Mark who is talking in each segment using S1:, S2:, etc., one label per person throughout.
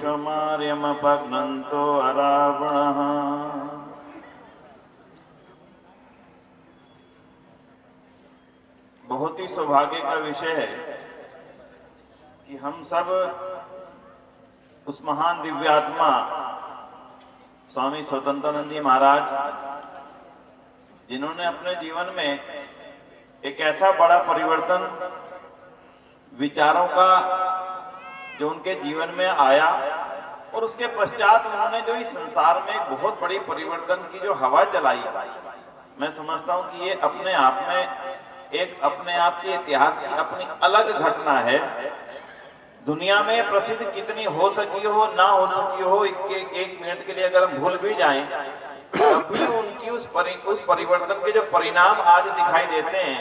S1: विश्वमार्यमपघ्नन्तो अरावणः। बहुत ही सौभाग्य का विषय है कि हम सब उस महान दिव्यात्मा स्वामी स्वतंत्रानंद जी महाराज, जिन्होंने अपने जीवन में एक ऐसा बड़ा परिवर्तन विचारों का जो उनके जीवन में आया और उसके पश्चात उन्होंने जो इस संसार में एक बहुत बड़ी परिवर्तन की जो हवा चलाई, मैं समझता हूं कि ये अपने आप में एक अपने आप के इतिहास की अपनी अलग घटना है। दुनिया में प्रसिद्ध कितनी हो सकी हो ना हो सकी हो, एक मिनट के लिए अगर हम भूल भी जाएं, तब भी उनकी उस परिवर्तन के जो परिणाम आज दिखाई देते हैं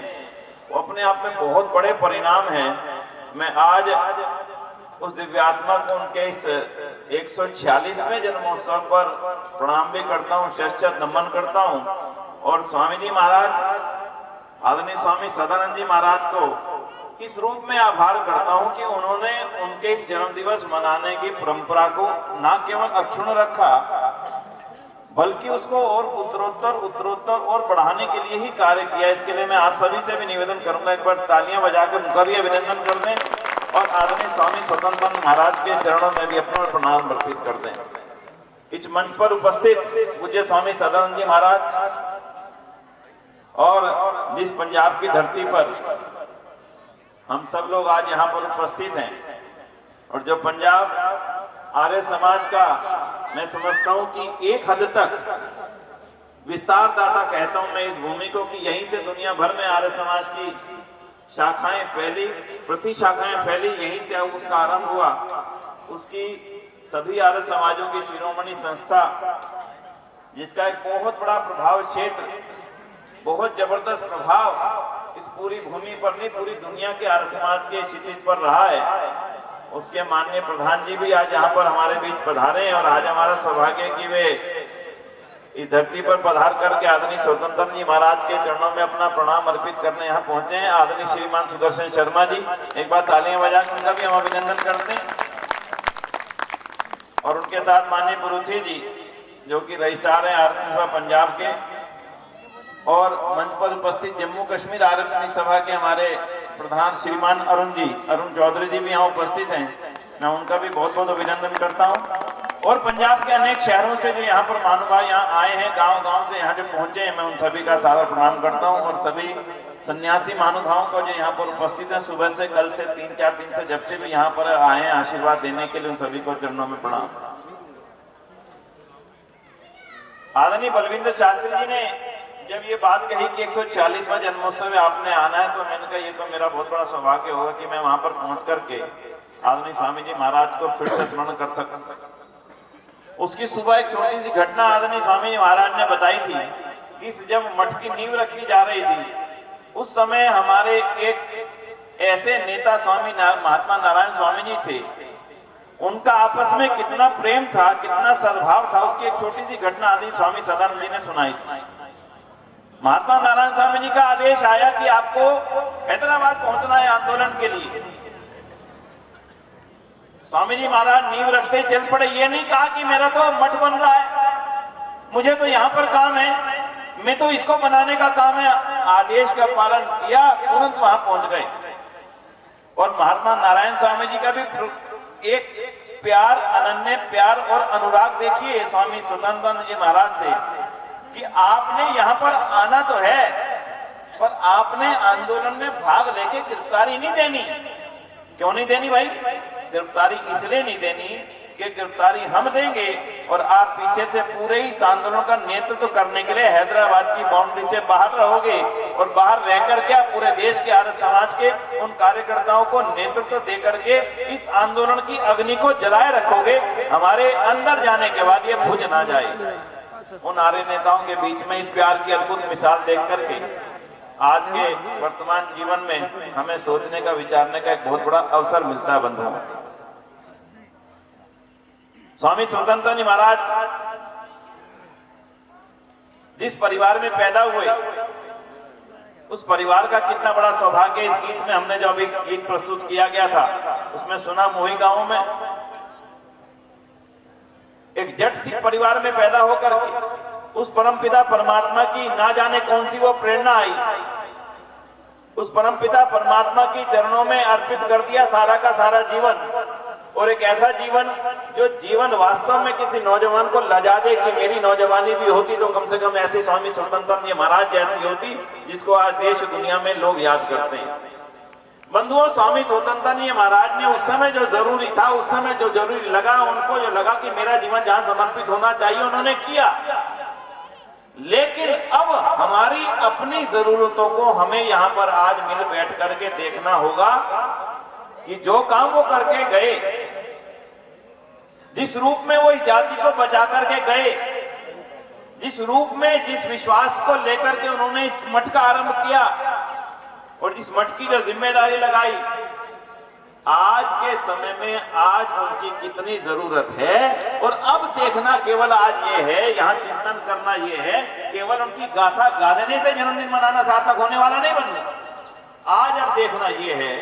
S1: वो अपने आप में बहुत बड़े परिणाम हैं। मैं आज उस दिव्यात्मा को उनके इस 146वें जन्मोत्सव पर प्रणाम भी करता हूँ, शत नमन करता हूँ और स्वामी जी महाराज, आदरणीय स्वामी सदानंद जी महाराज को इस रूप में आभार करता हूं कि उन्होंने उनके जन्म दिवस मनाने की परंपरा को न केवल अक्षुण्ण रखा, बल्कि उसको और उत्तरोत्तर और बढ़ाने के लिए ही कार्य किया। इसके लिए मैं आप सभी से भी निवेदन करूंगा, एक बार तालियां बजाकर उनका भी अभिनंदन कर दें और आदरणीय स्वामी स्वतंत्रानंद महाराज के चरणों में भी अपना प्रणाम अर्पित कर दें। इस मंच पर उपस्थित पूज्य स्वामी सदानंद जी महाराज और जिस पंजाब की धरती पर हम सब लोग आज यहाँ पर उपस्थित हैं और जो पंजाब आर्य समाज का मैं समझता हूँ कि एक हद तक विस्तार दाता कहता हूँ मैं इस भूमि को, कि यहीं से दुनिया भर में आर्य समाज की शाखाएं फैली, प्रतिशाखाएं फैली, यहीं से उसका आरंभ हुआ। उसकी सभी आर्य समाजों की शिरोमणि संस्था, जिसका एक बहुत बड़ा प्रभाव क्षेत्र, बहुत जबरदस्त प्रभाव इस पूरी भूमि पर नहीं पूरी दुनिया के आर्य समाज के क्षितिज पर रहा है, उसके माननीय प्रधान जी भी आज यहाँ पर हमारे बीच पधारे हैं और आज हमारा सौभाग्य कि वे इस धरती पर पधार करके आदरणीय स्वतंत्र जी महाराज के चरणों में अपना प्रणाम अर्पित करने यहाँ पहुंचे हैं। आदरणीय श्रीमान सुदर्शन शर्मा जी, एक बार तालियां बजाकर उनका भी हम अभिनंदन करते हैं और उनके साथ माननीय पुरुषी जी जो कि रजिस्ट्रार हैं आरती सभा पंजाब के, और मंच पर उपस्थित जम्मू कश्मीर आरक्षण सभा के हमारे प्रधान श्रीमान अरुण चौधरी जी भी यहाँ उपस्थित हैं। मैं उनका भी बहुत बहुत अभिनंदन करता हूँ और पंजाब के अनेक शहरों से जो यहाँ पर महानुभाव यहाँ आए हैं, गांव से यहाँ जो पहुंचे हैं, मैं उन सभी का सादर प्रणाम करता हूँ और सभी सन्यासी महानुभावों को जो यहाँ पर उपस्थित है सुबह से, कल से 3-4 दिन से, जब से भी यहाँ पर आए हैं आशीर्वाद देने के लिए, उन सभी को चरणों में प्रणाम। आदरणीय बलविंदर शास्त्री जी ने जब ये बात कही कि 140वां जन्मोत्सव आपने आना है, तो मैंने कहा ये तो मेरा बहुत बड़ा सौभाग्य होगा कि मैं वहां पर पहुंच करके आदरणीय स्वामी जी महाराज को फिर से स्मरण कर सकूं। उसकी सुबह एक छोटी सी घटना आदरणीय स्वामी जी महाराज ने बताई थी कि जब मठ की नींव रखी जा रही थी, उस समय हमारे एक ऐसे नेता स्वामी महात्मा नारायण स्वामी जी थे, उनका आपस में कितना प्रेम था, कितना सद्भाव था, उसकी एक छोटी सी घटना आदरणीय स्वामी सदानंद जी ने सुनाई थी। महात्मा नारायण स्वामी जी का आदेश आया कि आपको हैदराबाद पहुंचना है आंदोलन के लिए। स्वामी जी महाराज नींव रखते ही चल पड़े। ये नहीं कहा कि मेरा तो मठ बन रहा है, मुझे तो यहाँ पर काम है, मैं तो इसको बनाने का काम है। आदेश का पालन किया, तुरंत वहां पहुंच गए। और महात्मा नारायण स्वामी जी का भी एक प्यार, अनन्य प्यार और अनुराग देखिए स्वामी स्वतंत्रानंद जी महाराज से, कि आपने यहाँ पर आना तो है, पर आपने आंदोलन में भाग लेके गिरफ्तारी नहीं देनी। क्यों नहीं देनी भाई? गिरफ्तारी इसलिए नहीं देनी कि गिरफ्तारी हम देंगे और आप पीछे से पूरे ही आंदोलन का नेतृत्व करने के लिए हैदराबाद की बाउंड्री से बाहर रहोगे और बाहर रहकर के आप पूरे देश के आर्य समाज के उन कार्यकर्ताओं को नेतृत्व दे करके इस आंदोलन की अग्नि को जलाए रखोगे। हमारे अंदर जाने के बाद ये बुझ ना जाए। उन आर्य नेताओं के बीच में इस प्यार की अद्भुत मिसाल देख करके आज के वर्तमान जीवन में हमें सोचने का, विचारने का एक बहुत बड़ा अवसर मिलता है बंधुओं। स्वामी स्वतंत्र जी महाराज जिस परिवार में पैदा हुए, उस परिवार का कितना बड़ा सौभाग्य। इस गीत में हमने जो अभी गीत प्रस्तुत किया गया था उसमें सुना, मोही गांव में एक जट सिख परिवार में पैदा होकर के उस परमपिता परमात्मा की ना जाने कौन सी वो प्रेरणा आई, उस परमपिता परमात्मा की चरणों में अर्पित कर दिया सारा का सारा जीवन। और एक ऐसा जीवन जो जीवन वास्तव में किसी नौजवान को लजा दे कि मेरी नौजवानी भी होती तो कम से कम ऐसी स्वामी स्वतंत्र महाराज जैसी होती, जिसको आज देश दुनिया में लोग याद करते हैं। बंधुओं, स्वामी स्वतंत्र महाराज ने उस समय जो जरूरी था, उस समय जो जरूरी लगा, उनको जो लगा कि मेरा जीवन जहां समर्पित होना चाहिए, उन्होंने किया। लेकिन अब हमारी अपनी जरूरतों को हमें यहाँ पर आज मिल बैठ करके देखना होगा कि जो काम वो करके गए, जिस रूप में वो इस जाति को बचा करके गए, जिस रूप में जिस विश्वास को लेकर के उन्होंने इस मठ का आरंभ किया और जिस मठ की जो जिम्मेदारी लगाई, आज के समय में आज उनकी कितनी जरूरत है। और अब देखना केवल आज ये है, यहाँ चिंतन करना ये है, केवल उनकी गाथा गा देने से जन्मदिन मनाना सार्थक होने वाला नहीं बन। आज अब देखना ये है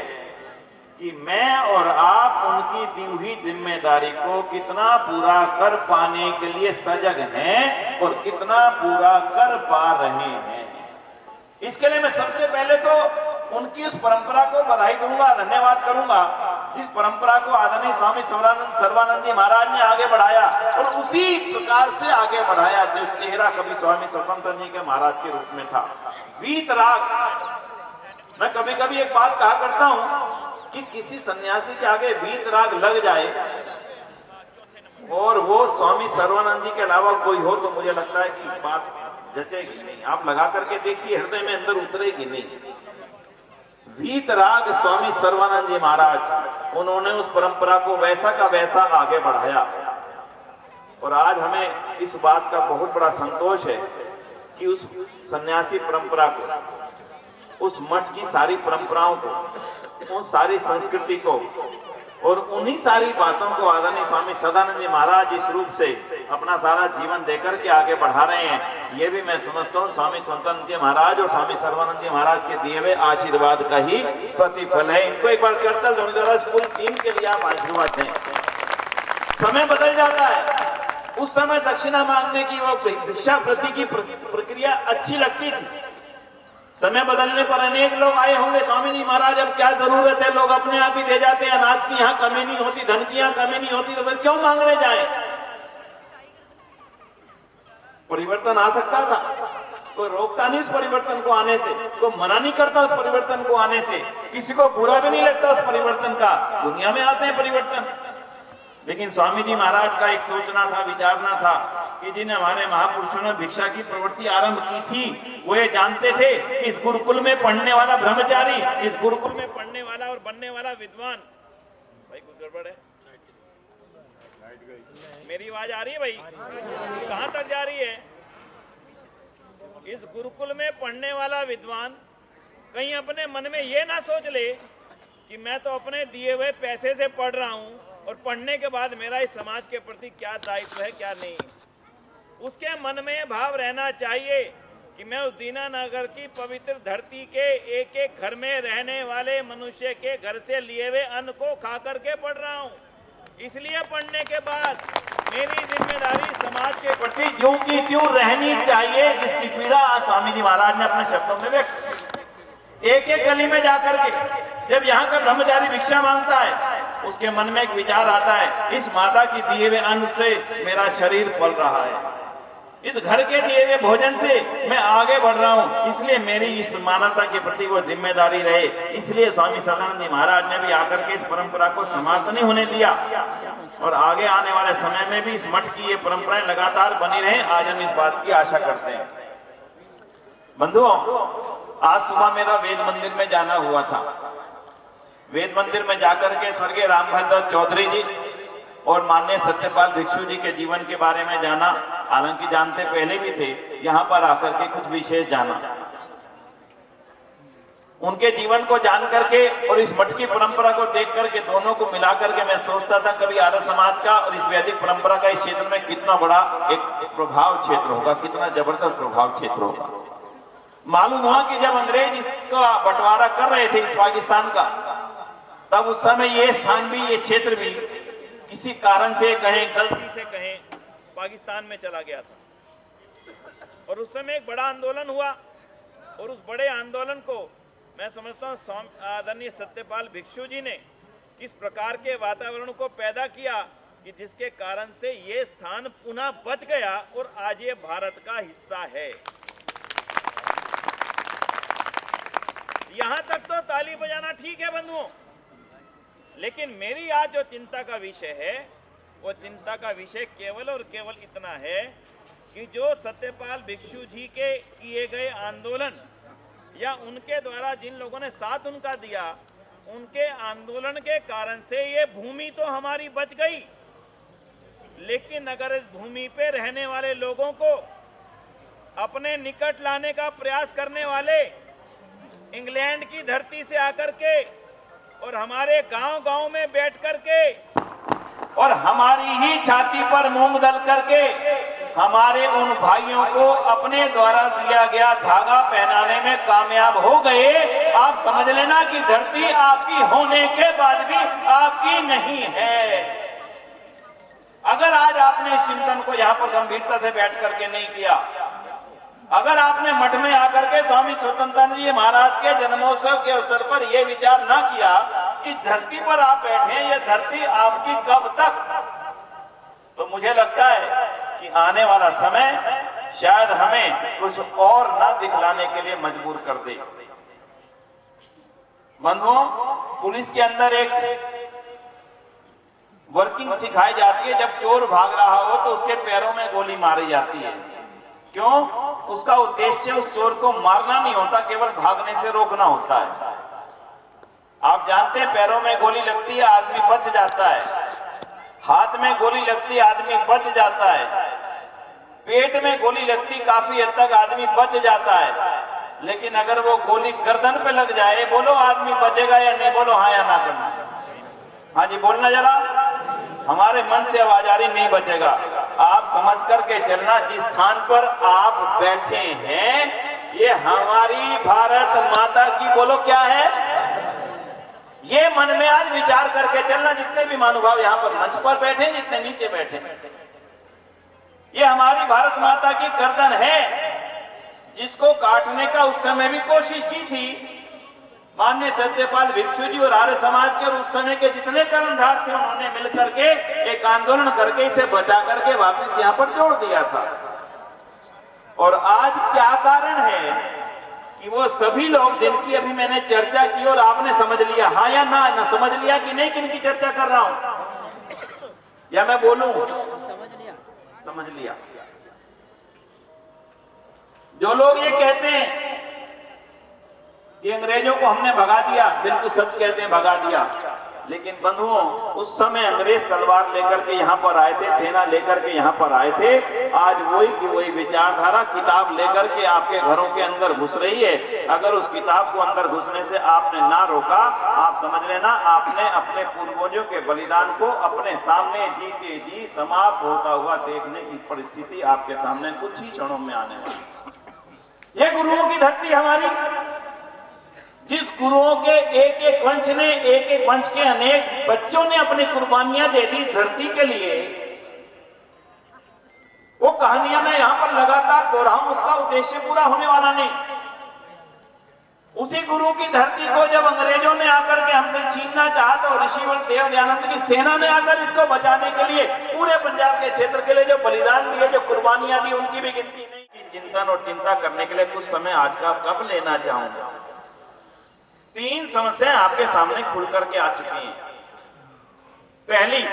S1: कि मैं और आप उनकी दी हुई जिम्मेदारी को कितना पूरा कर पाने के लिए सजग हैं और कितना पूरा कर पा रहे हैं। इसके लिए मैं सबसे पहले तो उनकी उस परंपरा को बधाई दूंगा, धन्यवाद करूंगा, जिस परंपरा को आदरणीय स्वामी सर्वानंद जी महाराज ने आगे बढ़ाया और उसी प्रकार से आगे बढ़ाया जो चेहरा कभी स्वामी स्वतंत्र जी के महाराज के रूप में था। वीतराग, मैं कभी कभी एक बात कहा करता हूं कि किसी सन्यासी के आगे वीतराग लग जाए और वो स्वामी सर्वानंद जी के अलावा कोई हो तो मुझे लगता है कि बात जचेगी नहीं। आप लगा करके देखिए, हृदय में अंदर उतरेगी नहीं। वीतराग स्वामी सर्वानंद जी महाराज, उन्होंने उस परंपरा को वैसा का वैसा आगे बढ़ाया। और आज हमें इस बात का बहुत बड़ा संतोष है कि उस सन्यासी परंपरा को, उस मठ की सारी परंपराओं को, उस सारी संस्कृति को और उन्हीं सारी बातों को आदरणीय स्वामी सदानंद जी महाराज इस रूप से अपना सारा जीवन देकर के आगे बढ़ा रहे हैं। ये भी मैं समझता हूँ स्वामी स्वतंत्र जी महाराज और स्वामी सर्वानंद जी महाराज के दिए हुए आशीर्वाद का ही प्रतिफल है। इनको एक बार करतल ध्वनि द्वारा पूरी टीम के लिए आप आशीर्वाद दें। समय बदल जाता है, उस समय दक्षिणा मांगने की वो भिक्षा प्रति की प्रक्रिया अच्छी लगती थी। समय बदलने पर अनेक लोग आए होंगे, स्वामी जी महाराज अब क्या जरूरत है, लोग अपने आप ही दे जाते हैं, अनाज की यहाँ कमी नहीं होती, धन की यहाँ कमी नहीं होती, तो फिर क्यों मांगने जाए। परिवर्तन आ सकता था, कोई रोकता नहीं उस परिवर्तन को आने से, कोई मना नहीं करता उस परिवर्तन को आने से, किसी को बुरा भी नहीं लगता उस परिवर्तन का। दुनिया में आते हैं परिवर्तन, लेकिन स्वामी जी महाराज का एक सोचना था, विचारना था कि जिन हमारे महापुरुषों ने भिक्षा की प्रवृत्ति आरंभ की थी, वो ये जानते थे कि इस गुरुकुल में पढ़ने वाला ब्रह्मचारी, इस गुरुकुल में पढ़ने वाला और बनने वाला विद्वान, भाई कुछ गड़बड़ है, मेरी आवाज आ रही है भाई, कहां तक जा रही है। इस गुरुकुल में पढ़ने वाला विद्वान कहीं अपने मन में ये ना सोच ले कि मैं तो अपने दिए हुए पैसे से पढ़ रहा हूं और पढ़ने के बाद मेरा इस समाज के प्रति क्या दायित्व है, क्या नहीं। उसके मन में भाव रहना चाहिए कि मैं उस दीनानगर की पवित्र धरती के एक एक घर में रहने वाले मनुष्य के घर से लिए हुए अन्न को खा करके पढ़ रहा हूं। इसलिए पढ़ने के बाद मेरी जिम्मेदारी समाज के प्रति ज्यों की त्यों रहनी चाहिए, जिसकी पीड़ा स्वामी जी महाराज ने अपने शब्दों में व्यक्त। एक एक गली में जाकर के जब यहाँ का ब्रह्मचारी भिक्षा मांगता है, उसके मन में एक विचार आता है, इस माता की दिए हुए अन्न से मेरा शरीर पल रहा है, इस घर के दिए हुए भोजन से मैं आगे बढ़ रहा हूं, इसलिए मेरी इस मानवता के प्रति वो जिम्मेदारी रहे। इसलिए स्वामी सदानंद जी महाराज ने भी आकर के इस परंपरा को समाप्त नहीं होने दिया और आगे आने वाले समय में भी इस मठ की ये परंपराएं लगातार बनी रहे। आज हम इस बात की आशा करते हैं। बंधुओं, आज सुबह मेरा वेद मंदिर में जाना हुआ था। वेद मंदिर में जाकर के स्वर्गीय रामभद्र चौधरी जी और माननीय सत्यपाल भिक्षु जी के जीवन के बारे में जाना, हालांकि जानते पहले भी थे, यहाँ पर आकर के कुछ विशेष जाना। उनके जीवन को जान करके और इस मठ की परंपरा को देख करके, दोनों को मिला करके मैं सोचता था कभी आर्य समाज का और इस वैदिक परंपरा का इस क्षेत्र में कितना बड़ा एक प्रभाव क्षेत्र होगा, कितना जबरदस्त प्रभाव क्षेत्र होगा। मालूम हुआ कि जब अंग्रेज इसका बंटवारा कर रहे थे इस पाकिस्तान का, तब उस समय ये स्थान भी, ये क्षेत्र भी किसी कारण से कहें, गलती से कहें,
S2: पाकिस्तान में चला गया था। और उस समय एक बड़ा आंदोलन हुआ और उस बड़े आंदोलन को मैं समझता हूँ आदरणीय सत्यपाल भिक्षु जी ने किस प्रकार के वातावरण को पैदा किया कि जिसके कारण से ये स्थान पुनः बच गया और आज ये भारत का हिस्सा है। यहां तक तो ताली बजाना ठीक है बंधुओं, लेकिन मेरी आज जो चिंता का विषय है वो चिंता का विषय केवल और केवल इतना है कि जो सत्यपाल भिक्षु जी के किए गए आंदोलन या उनके द्वारा जिन लोगों ने साथ उनका दिया, उनके आंदोलन के कारण से ये भूमि तो हमारी बच गई, लेकिन अगर इस भूमि पे रहने वाले लोगों को अपने निकट लाने का प्रयास करने वाले इंग्लैंड की धरती से आकर के और हमारे गांव-गांव में बैठ करके
S1: और हमारी ही छाती पर मूंग दल करके हमारे उन भाइयों को अपने द्वारा दिया गया धागा पहनाने में कामयाब हो गए, आप समझ लेना कि धरती आपकी होने के बाद भी आपकी नहीं है। अगर आज आपने इस चिंतन को यहाँ पर गंभीरता से बैठ करके नहीं किया, अगर आपने मठ में आकर के स्वामी स्वतंत्रानंद जी महाराज के जन्मोत्सव के अवसर पर यह विचार ना किया कि धरती पर आप बैठे हैं, ये धरती आपकी कब तक, तो मुझे लगता है कि आने वाला समय शायद हमें कुछ और ना दिखलाने के लिए मजबूर कर दे। बंधुओं, पुलिस के अंदर एक वर्किंग सिखाई जाती है, जब चोर भाग रहा हो तो उसके पैरों में गोली मारी जाती है। क्यों? उसका उद्देश्य उस चोर को मारना नहीं होता, केवल भागने से रोकना होता है। आप जानते हैं पैरों में गोली लगती है आदमी बच जाता है, हाथ में गोली लगती है आदमी बच जाता है, पेट में गोली लगती काफी हद तक आदमी बच जाता है, लेकिन अगर वो गोली गर्दन पे लग जाए, बोलो आदमी बचेगा या नहीं? बोलो हाँ या ना करना। हाँ जी बोलना जरा, हमारे मन से आवाज आ रही, नहीं बचेगा। आप समझ करके चलना, जिस स्थान पर आप बैठे हैं ये हमारी भारत माता की, बोलो क्या है, ये मन में आज विचार करके चलना। जितने भी महानुभाव यहाँ पर मंच पर बैठे, जितने नीचे बैठे, ये हमारी भारत माता की गर्दन है, जिसको काटने का उस समय भी कोशिश की थी माननीय सत्यपाल भिक्षु जी और आर्य समाज के, और उस समय के जितने कर्णधार थे उन्होंने मिलकर के एक आंदोलन करके इसे बचा करके वापस यहाँ पर जोड़ दिया था। और आज क्या कारण है कि वो सभी लोग जिनकी अभी मैंने चर्चा की और आपने समझ लिया, हाँ या ना समझ लिया कि नहीं, किनकी चर्चा कर रहा हूं या मैं बोलूं? समझ लिया। जो लोग ये कहते हैं कि अंग्रेजों को हमने भगा दिया, बिल्कुल सच कहते हैं, भगा दिया, लेकिन बंधुओं उस समय अंग्रेज तलवार लेकर के यहाँ पर आए थे, सेना लेकर के यहाँ पर आए थे। आज वही की वही विचारधारा किताब लेकर के आपके घरों के अंदर घुस रही है। अगर उस किताब को अंदर घुसने से आपने ना रोका, आप समझ लेना आपने अपने पूर्वजों के बलिदान को अपने सामने जीते जी समाप्त होता हुआ देखने की परिस्थिति आपके सामने कुछ ही क्षणों में आने वाली। ये गुरुओं की धरती हमारी, जिस गुरुओं के एक एक वंश ने, एक एक वंश के अनेक बच्चों ने अपनी कुर्बानियां दे दी इस धरती के लिए, वो कहानियां मैं यहां पर लगातार दोहराऊं, उसका उद्देश्य पूरा होने वाला नहीं। उसी गुरु की धरती को जब अंग्रेजों ने आकर के हमसे छीनना चाहा तो ऋषिवर देव दयानंद की सेना ने आकर इसको बचाने के लिए पूरे पंजाब के क्षेत्र के लिए जो बलिदान दिए, जो कुर्बानियां दी, उनकी भी गिनती नहीं की। चिंतन और चिंता करने के लिए कुछ समय आज का कब लेना चाहूंगा। 3 समस्याएं आपके सामने खुल करके आ चुकी हैं। पहली,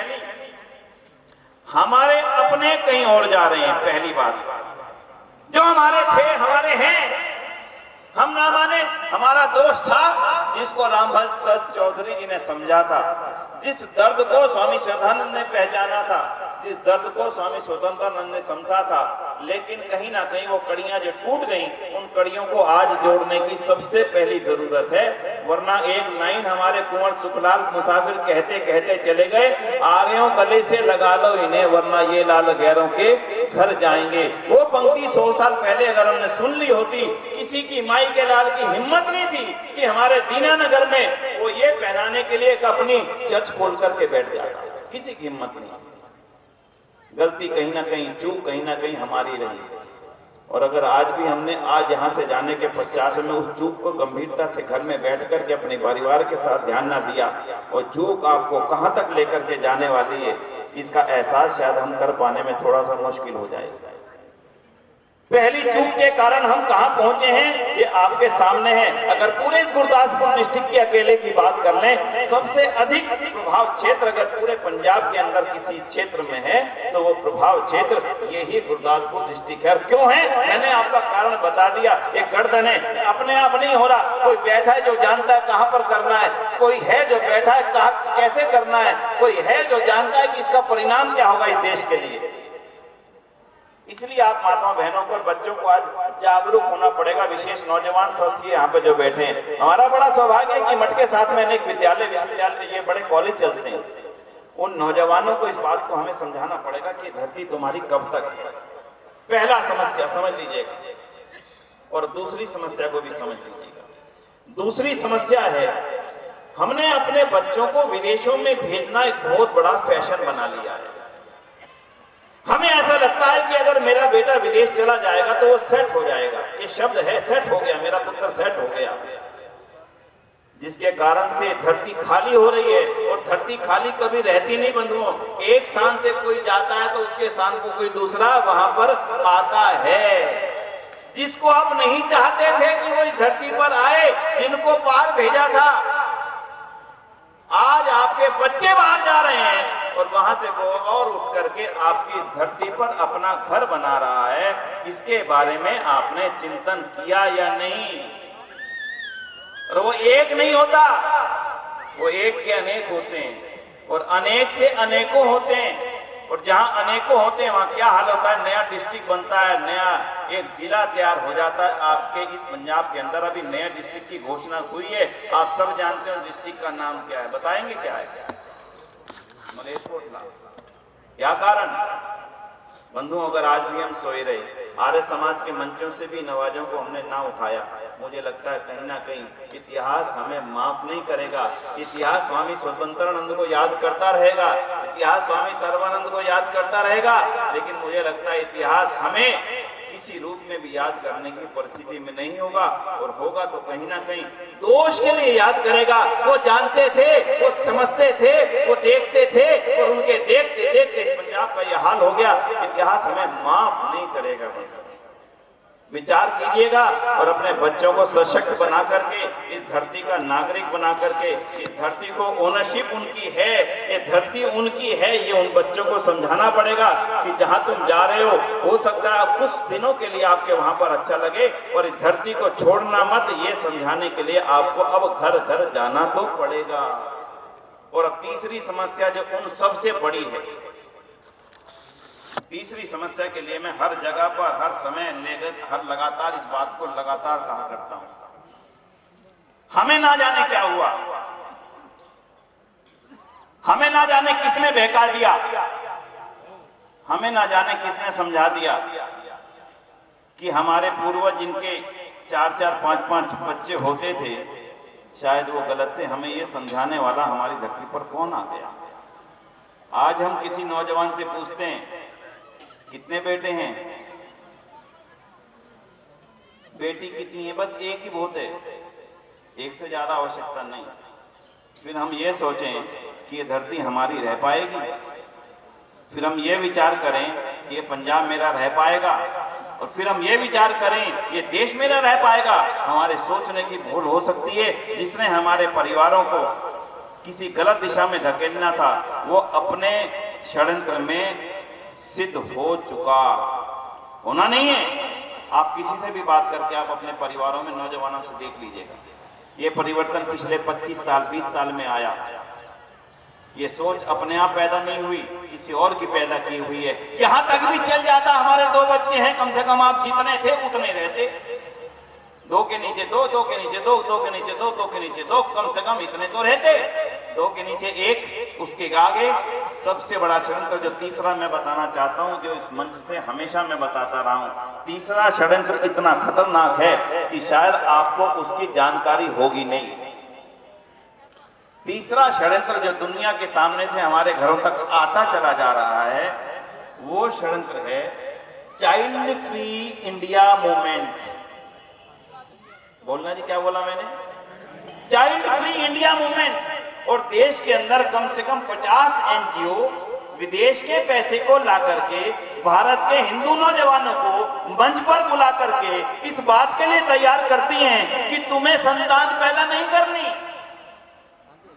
S1: हमारे अपने कहीं और जा रहे हैं। पहली बात, जो हमारे थे हमारे हैं, हम ना माने। हमारा दोस्त था जिसको रामभक्त चौधरी जी ने समझा था, जिस दर्द को स्वामी श्रद्धानंद ने पहचाना था, जिस दर्द को स्वामी स्वतंत्रानंद ने समझा था, लेकिन कहीं ना कहीं वो कड़ियां जो टूट गईं, उन कड़ियों को आज जोड़ने की सबसे पहली जरूरत है। वरना एक लाइन हमारे कुंवर सुखलाल मुसाफिर कहते कहते चले गए, आर्यों गले से लगा लो इन्हें वरना ये लाल गैरों के घर जाएंगे। वो पंक्ति 100 साल पहले अगर हमने सुन ली होती, किसी की माई के लाल की हिम्मत नहीं थी कि हमारे दीनानगर में वो ये पहनाने के लिए अपनी चर्च खोल करके बैठ जाता, किसी की हिम्मत नहीं थी। गलती कहीं ना कहीं, चूक कहीं ना कहीं हमारी रही। और अगर आज भी हमने आज यहाँ से जाने के पश्चात में उस चूक को गंभीरता से घर में बैठ कर के अपने परिवार के साथ ध्यान ना दिया और चूक आपको कहाँ तक लेकर के जाने वाली है, इसका एहसास शायद हम कर पाने में थोड़ा सा मुश्किल हो जाएगा। पहली चूक के कारण हम कहां पहुंचे हैं ये आपके सामने है। अगर पूरे इस गुरदासपुर डिस्ट्रिक्ट के अकेले की बात कर लें, सबसे अधिक प्रभाव क्षेत्र अगर पूरे पंजाब के अंदर किसी क्षेत्र में है तो वो प्रभाव क्षेत्र यही गुरदासपुर डिस्ट्रिक्ट है। और क्यों है, मैंने आपका कारण बता दिया। एक गर्दन है, अपने आप नहीं हो रहा, कोई बैठा है जो जानता है कहां पर करना है, कोई है जो बैठा है कहां कैसे करना है, कोई है जो जानता है कि इसका परिणाम क्या होगा इस देश के लिए। इसलिए आप माताओं बहनों को और बच्चों को आज जागरूक होना पड़ेगा। विशेष नौजवान साथी यहाँ पे जो बैठे हैं, हमारा बड़ा सौभाग्य है कि मठ के साथ में अनेक विद्यालय, विश्वविद्यालय, ये बड़े कॉलेज चलते हैं। उन नौजवानों को इस बात को हमें समझाना पड़ेगा कि धरती तुम्हारी कब तक है। पहला समस्या समझ लीजिएगा और दूसरी समस्या को भी समझ लीजिएगा। दूसरी समस्या है, हमने अपने बच्चों को विदेशों में भेजना एक बहुत बड़ा फैशन बना लिया है। हमें ऐसा लगता है कि अगर मेरा बेटा विदेश चला जाएगा तो वो सेट हो जाएगा। ये शब्द है, सेट हो गया, मेरा पुत्र सेट हो गया, जिसके कारण से धरती खाली हो रही है। और धरती खाली कभी रहती नहीं बंधुओं। एक स्थान से कोई जाता है तो उसके स्थान को कोई दूसरा वहां पर आता है। जिसको आप नहीं चाहते थे कि वो इस धरती पर आए, जिनको पार भेजा था, आज आपके बच्चे बाहर जा रहे हैं और वहां से वो और उठ करके आपकी धरती पर अपना घर बना रहा है। इसके बारे में आपने चिंतन किया या नहीं? और वो एक नहीं होता, वो एक के अनेक होते हैं और अनेक से अनेकों होते हैं। और जहां अनेकों होते हैं वहां क्या हाल होता है, नया डिस्ट्रिक्ट बनता है, नया एक जिला तैयार हो जाता है। आपके इस पंजाब के अंदर अभी नया डिस्ट्रिक्ट की घोषणा हुई है। आप सब जानते हो डिस्ट्रिक्ट का नाम क्या है, बताएंगे क्या है? मलेरकोटला। क्या कारण? बंधुओं, अगर आज भी हम सोए रहे, आर्य समाज के मंचों से भी नवाजों को हमने ना उठाया, मुझे लगता है कहीं ना कहीं इतिहास हमें माफ नहीं करेगा। इतिहास स्वामी स्वतंत्रानंद को याद करता रहेगा, इतिहास स्वामी सर्वानंद को याद करता रहेगा, लेकिन मुझे लगता है इतिहास हमें किसी रूप में भी याद करने की परिस्थिति में नहीं होगा। और होगा तो कहीं ना कहीं दोष के लिए याद करेगा। वो जानते थे, वो समझते थे, वो देखते थे और उनके देखते देखते पंजाब का यह हाल हो गया। इतिहास हमें माफ नहीं करेगा। विचार कीजिएगा और अपने बच्चों को सशक्त बना करके, इस धरती का नागरिक बना करके, इस धरती को ओनरशिप उनकी है, ये धरती उनकी है, ये उन बच्चों को समझाना पड़ेगा कि जहां तुम जा रहे हो सकता है कुछ दिनों के लिए आपके वहां पर अच्छा लगे और इस धरती को छोड़ना मत, ये समझाने के लिए आपको अब घर घर जाना तो पड़ेगा। और अब तीसरी समस्या जो उन सबसे बड़ी है, तीसरी समस्या के लिए मैं हर जगह पर, हर समय, हर लगातार इस बात को लगातार कहा करता हूं। हमें ना जाने क्या हुआ, हमें ना जाने किसने बहका दिया, हमें ना जाने किसने समझा दिया कि हमारे पूर्वज जिनके 4-4, 5-5 बच्चे होते थे, शायद वो गलत थे। हमें ये समझाने वाला हमारी धरती पर कौन आ गया? आज हम किसी नौजवान से पूछते हैं कितने बेटे हैं, बेटी कितनी है, बस एक ही बहुत है, एक से ज्यादा आवश्यकता नहीं। फिर हम ये सोचें कि ये धरती हमारी रह पाएगी, फिर हम ये विचार करें कि ये पंजाब मेरा रह पाएगा, और फिर हम ये विचार करें ये देश मेरा रह पाएगा। हमारे सोचने की भूल हो सकती है। जिसने हमारे परिवारों को किसी गलत दिशा में धकेलना था, वो अपने षड्यंत्र में सिद्ध हो चुका। होना नहीं है। आप किसी से भी बात करके आप अपने परिवारों में नौजवानों से देख लीजिएगा, ये परिवर्तन पिछले 25 साल 20 साल में आया। ये सोच अपने आप पैदा नहीं हुई, किसी और की पैदा की हुई है। यहां तक भी चल जाता, हमारे 2 बच्चे हैं, कम से कम आप जितने थे उतने रहते, 2 के नीचे 2, 2 के नीचे 2, 2 के नीचे 2, 2 के नीचे 2, कम से कम इतने तो रहते। 2 के नीचे 1, उसके आगे सबसे बड़ा षड्यंत्र जो तीसरा मैं बताना चाहता हूं, जो इस मंच से हमेशा मैं बताता रहा हूं, तीसरा षड्यंत्र इतना खतरनाक है कि शायद आपको उसकी जानकारी होगी नहीं। तीसरा षड्यंत्र जो दुनिया के सामने से हमारे घरों तक आता चला जा रहा है, वो षड्यंत्र है चाइल्ड फ्री इंडिया मूवमेंट। बोलना जी, क्या बोला मैंने? Child free India movement. और देश के अंदर कम से कम 50 एनजीओ विदेश के पैसे को ला करके भारत के हिंदू नौजवानों को मंच पर बुला करके इस बात के लिए तैयार करती हैं कि तुम्हें संतान पैदा नहीं करनी,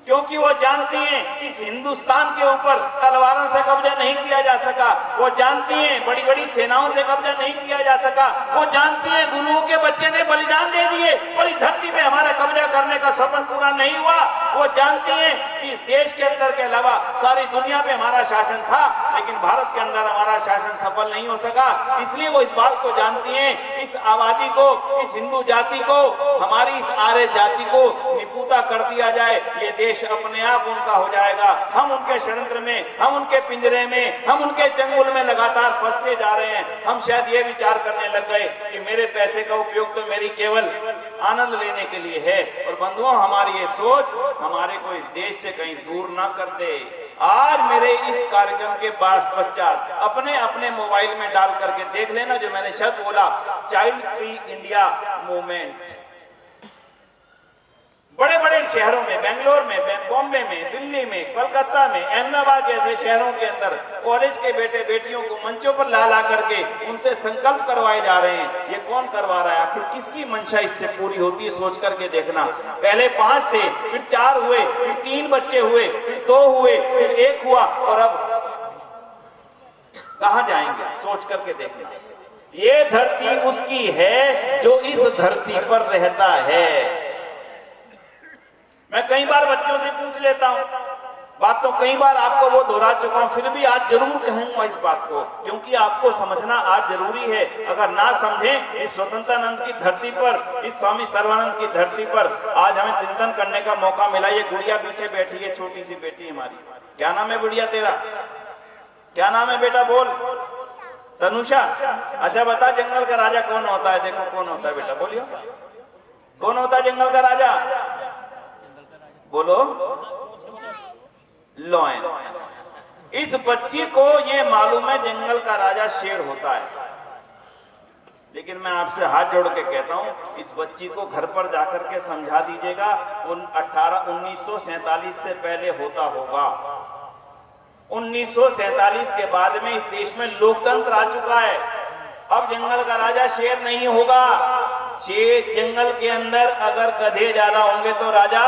S1: क्योंकि वो जानती हैं इस हिंदुस्तान के ऊपर तलवारों से कब्जा नहीं किया जा सका। वो जानती हैं बड़ी बड़ी सेनाओं से कब्जा नहीं किया जा सका। वो जानती हैं गुरुओं के बच्चे ने बलिदान दे दिए पर इस धरती पे हमारा कब्जा करने का सपना पूरा नहीं हुआ। वो जानती हैं कि इस देश के अंदर के अलावा सारी दुनिया पे हमारा शासन था, लेकिन भारत के अंदर हमारा शासन सफल नहीं हो सका। इसलिए वो इस बात को जानती हैं, इस आबादी को, इस हिंदू जाति को, हमारी इस आर्य जाति को निपुता कर दिया जाए, ये देश अपने आप उनका हो जाएगा। हम उनके षड्यंत्र में, हम उनके पिंजरे में, हम उनके चंगुल में लगातार फंसते जा रहे हैं। हम शायद ये विचार करने लग गए कि मेरे पैसे का उपयोग तो मेरी केवल आनंद लेने के लिए है। और बंधुओं, हमारी ये सोच हमारे को इस देश से कहीं दूर ना कर दे। आज मेरे इस कार्यक्रम के पश्चात अपने अपने मोबाइल में डाल करके देख लेना जो मैंने शब्द बोला, चाइल्ड फ्री इंडिया मूवमेंट। बड़े बड़े शहरों में, बेंगलोर में, बॉम्बे में, दिल्ली में, कोलकाता में, अहमदाबाद जैसे शहरों के अंदर कॉलेज के बेटे बेटियों को मंचों पर ला ला करके उनसे संकल्प करवाए जा रहे हैं। ये कौन करवा रहा है? आखिर किसकी मंशा इससे पूरी होती है? सोच करके देखना। पहले 5 थे, फिर 4 हुए, फिर 3 बच्चे हुए, फिर 2 हुए, फिर 1 हुआ, और अब कहां जाएंगे? सोच करके देखना। ये धरती उसकी है जो इस धरती पर रहता है। मैं कई बार बच्चों से पूछ लेता हूं, बात तो कई बार आपको वो दोहरा चुका हूं, फिर भी आज जरूर कहूंगा इस बात को, क्योंकि आपको समझना आज जरूरी है। अगर ना समझें, इस स्वतंत्रानंद की धरती पर, इस स्वामी सर्वानंद की धरती पर आज हमें चिंतन करने का मौका मिला। ये गुड़िया पीछे बैठी है, छोटी सी बेटी हमारी। क्या नाम है गुड़िया तेरा? क्या नाम है बेटा? बोल। तनुषा। अच्छा बता, जंगल का राजा कौन होता है? देखो कौन होता है बेटा, बोलियो। कौन होता है जंगल का राजा? बोलो। लॉयन। इस बच्ची को ये मालूम है जंगल का राजा शेर होता है, लेकिन मैं आपसे हाथ जोड़ के कहता हूं, इस बच्ची को घर पर जाकर के समझा दीजिएगा 1947 से पहले होता होगा। 1947 के बाद में इस देश में लोकतंत्र आ चुका है। अब जंगल का राजा शेर नहीं होगा। शेर जंगल के अंदर अगर गधे ज्यादा होंगे तो राजा,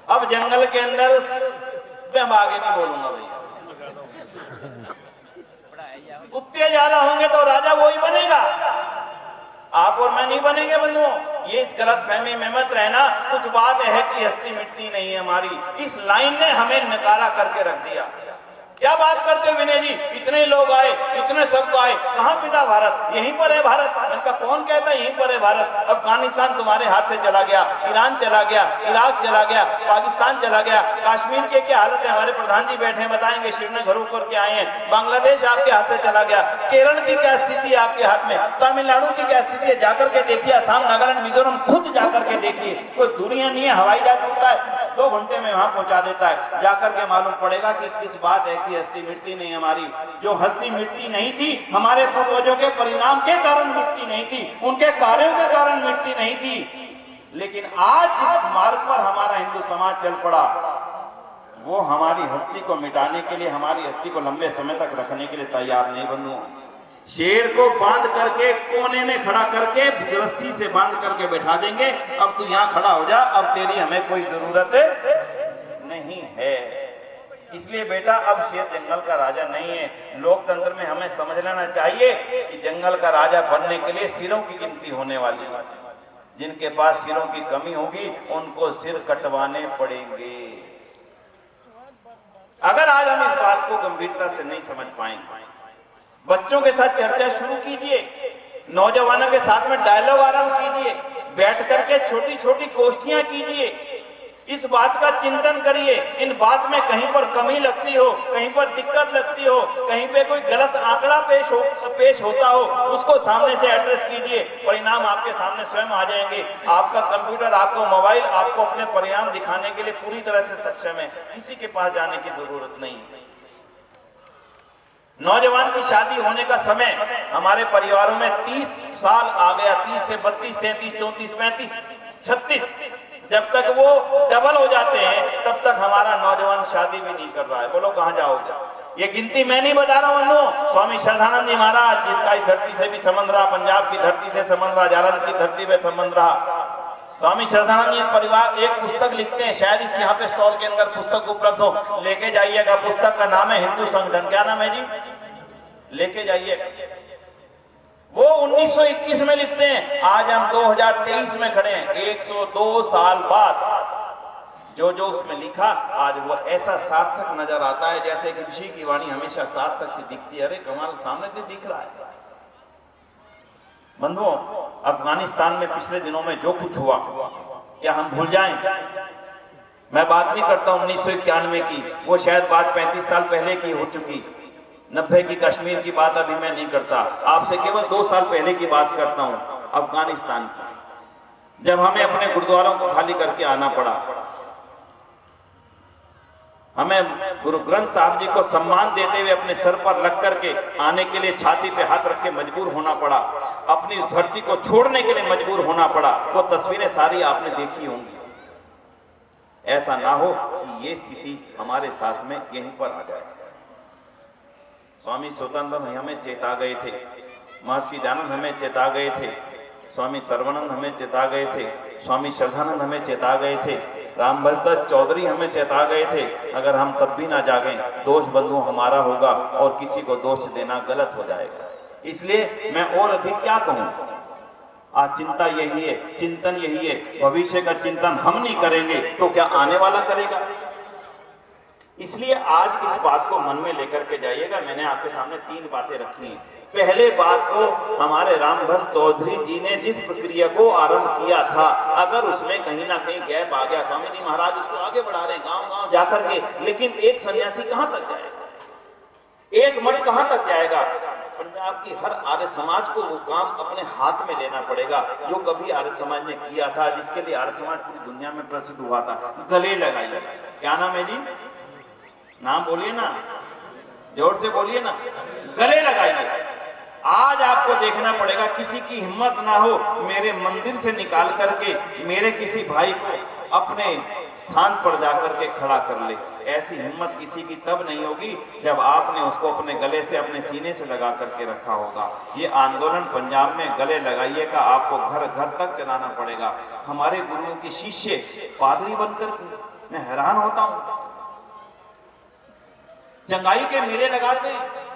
S1: अब जंगल के अंदर, मैं आगे नहीं बोलूंगा भैया, कुत्ते ज्यादा होंगे तो राजा वही बनेगा। आप और मैं नहीं बनेंगे बंधुओं। ये इस गलत फहमी में मत रहना। कुछ बात है कि हस्ती मिटती नहीं है हमारी। इस लाइन ने हमें नकारा करके रख दिया। क्या बात करते हो विनय जी? इतने लोग आए, इतने सबको आए, कहां पिटा भारत? यहीं पर है भारत। इनका कौन कहता है यहीं पर है भारत? अफगानिस्तान तुम्हारे हाथ से चला गया, ईरान चला गया, इराक चला गया, पाकिस्तान चला गया, कश्मीर की क्या हालत है? हमारे प्रधान जी बैठे हैं, बताएंगे। श्रीनगर होकर के आए हैं। बांग्लादेश आपके हाथ से चला गया। केरल की क्या स्थिति है आपके हाथ में? तमिलनाडु की क्या स्थिति है? जाकर के देखिए। असम, नागालैंड, मिजोरम खुद जाकर के देखिए। कोई दूरियां नहीं है, हवाई जहाज उड़ता है, 2 घंटे में वहां पहुंचा देता है। जाकर के मालूम पड़ेगा कि किस बात है कि हस्ती मिटती नहीं हमारी। जो हस्ती मिटती नहीं थी, हमारे पूर्वजों के परिणाम के कारण मिटती नहीं थी, उनके कार्यों के कारण मिटती नहीं थी। लेकिन आज जिस मार्ग पर हमारा हिंदू समाज चल पड़ा, वो हमारी हस्ती को मिटाने के लिए, हमारी हस्ती को लंबे समय तक रखने के लिए तैयार नहीं। बंधुओं, शेर को बांध करके कोने में खड़ा करके रस्सी से बांध करके बैठा देंगे, अब तू यहाँ खड़ा हो जा, अब तेरी हमें कोई जरूरत नहीं है। इसलिए बेटा, अब शेर जंगल का राजा नहीं है। लोकतंत्र में हमें समझ लेना चाहिए कि जंगल का राजा बनने के लिए सिरों की गिनती होने वाली है। जिनके पास सिरों की कमी होगी उनको सिर कटवाने पड़ेंगे। अगर आज हम इस बात को गंभीरता से नहीं समझ पाएंगे, बच्चों के साथ चर्चा शुरू कीजिए, नौजवानों के साथ में डायलॉग आरंभ कीजिए, बैठ करके छोटी छोटी गोष्ठियां कीजिए, इस बात का चिंतन करिए। इन बात में कहीं पर कमी लगती हो, कहीं पर दिक्कत लगती हो, कहीं पे कोई गलत आंकड़ा पेश होता हो, उसको सामने से एड्रेस कीजिए। परिणाम आपके सामने स्वयं आ जाएंगे। आपका कंप्यूटर, आपको मोबाइल आपको अपने परिणाम दिखाने के लिए पूरी तरह से सक्षम है। किसी के पास जाने की जरूरत नहीं। नौजवान की शादी होने का समय हमारे परिवारों में 30 साल आ गया, 30 से 32, 33, 34, 35, 36, जब तक वो डबल हो जाते हैं तब तक हमारा नौजवान शादी भी नहीं कर रहा है। बोलो कहां जाओगे? ये गिनती मैं नहीं बता रहा हूं बंधुओं, स्वामी श्रद्धानंद जी महाराज, जिसका इस धरती से भी संबंध रहा, पंजाब की धरती से संबंध रहा, जालंधर की धरती पे संबंध रहा, स्वामी श्रद्धानंद जी परिवार एक पुस्तक लिखते हैं, शायद इस यहाँ पे स्टॉल के अंदर पुस्तक उपलब्ध हो, लेके जाइएगा। पुस्तक का नाम है हिंदू संगठन। क्या नाम है जी? लेके जाइएगा। वो 1921 में लिखते हैं, आज हम 2023 में खड़े हैं। 102 साल बाद जो जो उसमें लिखा, आज वो ऐसा सार्थक नजर आता है जैसे कि ऋषि की वाणी हमेशा सार्थक से दिखती है। अरे कमाल, सामने तो दिख रहा है। बंधुओं, अफगानिस्तान में पिछले दिनों में जो कुछ हुआ, क्या हम भूल जाएं? मैं बात नहीं करता 1991 की, वो शायद बात 35 साल पहले की हो चुकी। 90 की कश्मीर की बात अभी मैं नहीं करता, आपसे केवल 2 साल पहले की बात करता हूं, अफगानिस्तान की। जब हमें अपने गुरुद्वारों को खाली करके आना पड़ा, हमें गुरु ग्रंथ साहब जी को सम्मान देते हुए अपने सर पर रख करके आने के लिए छाती पे हाथ रख के मजबूर होना पड़ा, अपनी धरती को छोड़ने के लिए मजबूर होना पड़ा। वो तस्वीरें सारी आपने देखी होंगी। ऐसा ना हो कि ये स्थिति हमारे साथ में यहीं पर आ जाए। स्वामी स्वतंत्र हमें चेता गए थे, महर्षि दयानंद हमें चेता गए थे, स्वामी सर्वानंद हमें चेता गए थे, स्वामी श्रद्धानंद हमें चेता गए थे, रामभद्र चौधरी हमें चेता गए थे। अगर हम तब भी ना जागें, दोष बंधु हमारा होगा और किसी को दोष देना गलत हो जाएगा। इसलिए मैं और अधिक क्या कहूं, आज चिंता यही है, चिंतन यही है। भविष्य का चिंतन हम नहीं करेंगे तो क्या आने वाला करेगा? इसलिए आज इस बात को मन में लेकर के जाइएगा। मैंने आपके सामने 3 बातें रखी हैं। पहले बात को, हमारे रामभद्र चौधरी जी ने जिस प्रक्रिया को आरंभ किया था, अगर उसमें कहीं ना कहीं गैप आ गया, स्वामी जी महाराज उसको आगे बढ़ा रहे हैं गांव-गांव जाकर के, लेकिन एक सन्यासी कहां तक जाएगा? एक मठ कहां तक जाएगा? पंजाब की हर आर्य समाज को वो काम अपने हाथ में लेना पड़ेगा जो कभी आर्य समाज ने किया था, जिसके लिए आर्य समाज पूरी दुनिया में प्रसिद्ध हुआ था। गले लगाइए। क्या नाम है जी? नाम बोलिए ना, जोर से बोलिए ना। गले लगाइए। आज आपको देखना पड़ेगा, किसी की हिम्मत ना हो मेरे मंदिर से निकाल करके मेरे किसी भाई को अपने स्थान पर जाकर के खड़ा कर ले। ऐसी हिम्मत किसी की तब नहीं होगी जब आपने उसको अपने गले से, अपने सीने से लगा करके रखा होगा। ये आंदोलन पंजाब में गले लगाइए का आपको घर घर तक चलाना पड़ेगा। हमारे गुरुओं के शिष्य पादरी बनकर के, मैं हैरान होता हूं, चंगाई के मेले लगाते हैं।